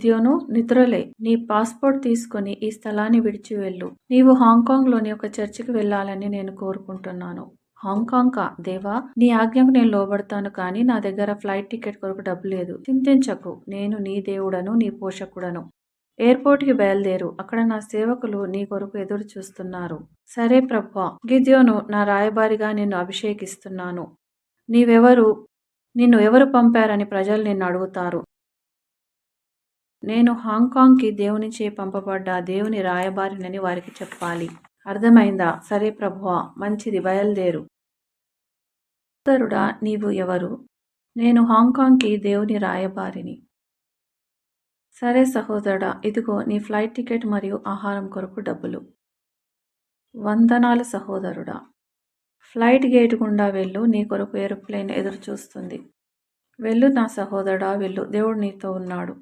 గిద్యోను, నిద్రలే, నీ పాస్‌పోర్ట్ తీసుకొని ఈ స్థలాన్ని విడిచి వెళ్ళు. నీవు హాంకాంగ్‌లోని ఒక చర్చికి వెళ్ళాలని నేను కోరుకుంటున్నాను. హాంకాంగ్‌కా? దేవా! నీ ఆజ్ఞకు నేను లోబడతాను కానీ నా దగ్గర ఫ్లైట్ టికెట్ కొరకు డబ్బు లేదు. చింతించకు, నేను నీ దేవుడను, నీ పోషకుడను. ఎయిర్‌పోర్ట్‌కి బయలుదేరు. అక్కడ నా సేవకులు నీ కొరకు ఎదురు చూస్తున్నారు. సరే ప్రభువా. గిద్యోను, నా రాయబారిగా నిన్ను అభిషేకిస్తున్నాను. నిన్ను ఎవరు పంపారని ప్రజలు నిన్ను అడుగుతారు. నేను హాంకాంగ్‌కి దేవునిచే పంపబడ్డ దేవుని రాయబారినని వారికి చెప్పాలి. అర్థమైందా? సరే ప్రభువా, మంచిది, బయలుదేరు. సోదరుడా, నీవు ఎవరు? నేను హాంకాంగ్‌కి దేవుని రాయబారిని. సరే సహోదరుడా, ఇదిగో నీ ఫ్లైట్ టికెట్ మరియు ఆహారం కొరకు డబ్బులు. వందనాలు సహోదరుడా. ఫ్లైట్ గేటు గుండా వెళ్ళు, నీ కొరకు ఏరోప్లేన్ ఎదురు చూస్తుంది. వెళ్ళు నా సహోదరుడా, వెళ్ళు, దేవుడు నీతో ఉన్నాడు.